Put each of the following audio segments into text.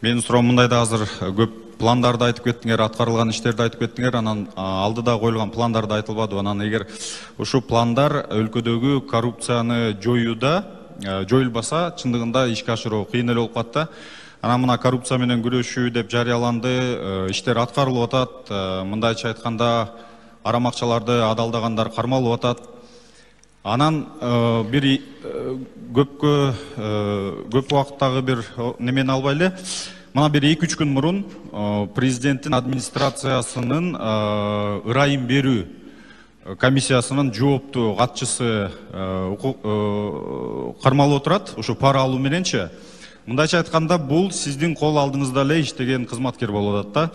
Менин суроом мындай да азыр көп пландарды айтып кеттиңер, аткарылган иштерди айтып кеттиңер, анан алдыда коюлган пландарды айтылбады. Анан эгер ушул пландар өлкөдөгү коррупцияны жоюуда жоюлбаса, чындыгында ишке ашыруу кыйын эле болуп калат да. Анан мына коррупция менен күрөшүү деп жарыяланды, иштер аткарылып атат. Мындайча айтканда, арам акчаларды адалдагандар кармалып атат. Анан бир көп убакыттагы бир немени албай эле, мына бир 2-3 күн мурун президенттин администрациясынын ырайым берүү комиссиясынын жооптуу катчысы кармалып отурат, ушу пара алуу мененчи. Мындайча айтканда, бул сиздин кол алдыңызда эле иштеген кызматкер болуп атат да.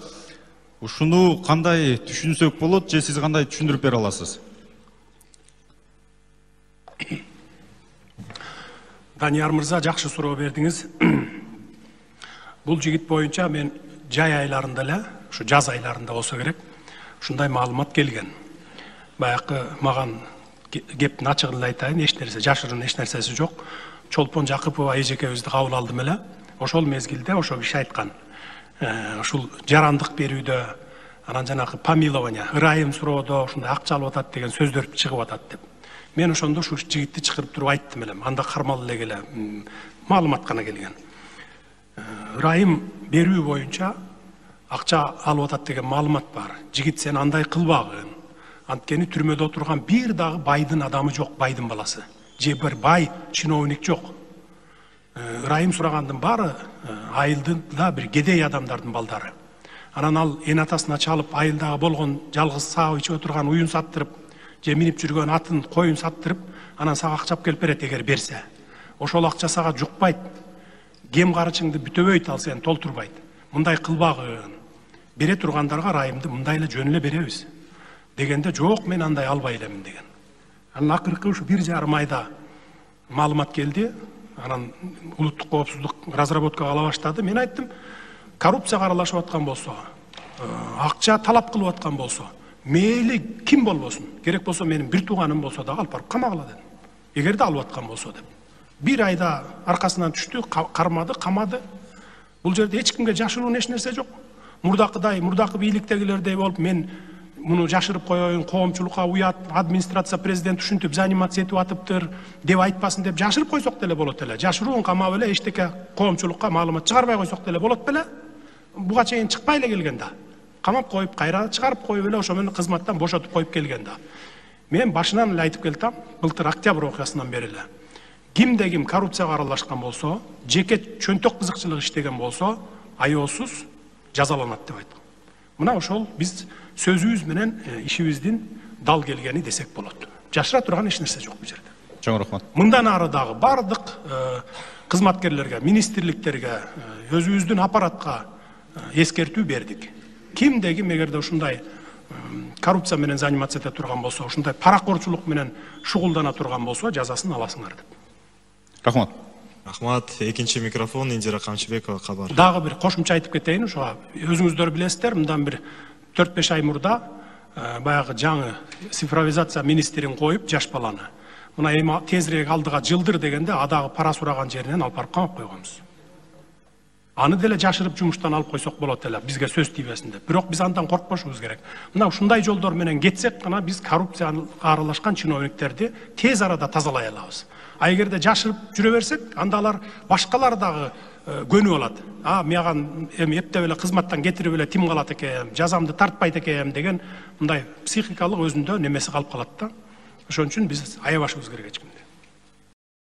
Ушуну кандай түшүнсөк болот, же сиз кандай түшүндүрүп бере аласыз? Данияр мырза, жакшы суроо бердиңиз. Бул жигит боюнча мен жай айларында эле, ушу жаз айларында болсо керек, ушундай маалымат келген. Баягы маган кептин ачыгын эле айтайын, эч нерсе жашырын эч нерсеси жок. Чолпон Жакыпова эжекебизди кабыл алдым эле. Ошол мезгилде ошо киши айткан. Ушул жарандык берүүдө, анан жанагы помилование, ырайым суроодо ушундай акча алып атат деген сөздөр чыгып атат деп. Мен ошондо ушу жигитти чакырып туруп айттым элем. Анда кармал эле келе маалымат гана келген. Ырайым берүү боюнча акча алып атат деген маалымат бар. Жигит сен андай кылбагын. Анткени түрмөдө отурган бир дагы байдын адамы жок, байдын баласы. Же бир бай чиновник жок. Ырайым сурагандын баары айылда бир кедей адамдардын балдары. Анан ал эн атасына чалып, айылдагы болгон жалгыз саап ичип отурган уюн саттырып, же минип жүргөн атын, коюн саттырып, анан сага акча келип берет эгер берсе. Ошол акча сага жукпайт. Кем карычыңды бүтөбөйт, ал сени толтурбайт. Мындай кылбагын. Бере тургандарга ырайымды мындай эле жөн эле беребиз. Дегенде жок, мен андай албай элемин деген. Анан акыркы ушу 1,5 айда маалымат келди. Анан улуттук коопсуздук разработкага ала баштады. Мен айттым, коррупцияга аралашып аткан болсо, акча талап кылып аткан болсо, мейли ким болбосун, керек болсо менин бир тууганым болсо да алып барып камагыла дедим. Эгерде алып аткан болсо деп. 1 айда аркасынан түштү, кармады, камады. Бул жерде эч кимге жашыруун эч нерсе жок. Мурдакы бийликтегилердей болуп, мен муну жашырып коеюн, коомчулукка уят, администрация президент ушинтип заниматься этип атыптыр деп айтпасын деп жашырып койсок деле болот эле. Жашыруун камап эле эчтеке коомчулукка маалымат чыгарбай койсок деле болот беле. Буга чейин чыкпай эле келген да. Камап коюп, кайра чыгарып коюп эле ошо менен кызматтан бошотуп коюп келген да. Мен башынан эле айтып келдим, былтыр октябрь окуясынан бери эле. Кимде ким коррупцияга аралашкан болсо, жеке чөнтөк кызыкчылык иштеген болсо, аеосуз жазаланат деп айттым. Мына ошол биз сөзүбүз менен ишибиздин дал келгени десек болот. Жашыра турган эч нерсе жок бул жерде. Чоң рахмат. Мындан ары дагы бардык кызматкерлерге, министрликтерге, өзүбүздүн аппаратка эскертүү бердик. Кимде ким эгерде ушундай коррупция менен заниматься эте турган болсо, ушундай паракорчулук менен шугулдана турган болсо, жазасын аласыңар деп. Рахмат. Рахмат. Экинчи микрофон Индира Камчыбекова кабар. Дагы бир кошумча айтып кетейин, ошого өзүңүздөр билесиздер, мындан бир 4-5 ай мурда баягы жаңы цифровизация министрин коюп, жаш баланы. Мына эми тезирээк алдыга жылдыр дегенде, адагы пара сураган жеринен алып барып камап койгонбуз. Аны деле жашырып жумуштан алып койсок болот эле, бизге сөз тийбесин деп. Бирок биз андан коркпошубуз керек. Мына ушундай жолдор менен кетсек гана биз коррупцияга аралашкан чиновниктерди тез арада тазалай алабыз. А эгерде жашырып жүрө берсек, анда алар башкалар дагы көнүп алат. Мяган эми эптеп эле кызматтан кетирип эле тим калат экен, жазамды тартпайт экен деген мындай психикалык өзүндө немеси калып калат да. Ошон үчүн биз аябашыбыз керек эч кимди.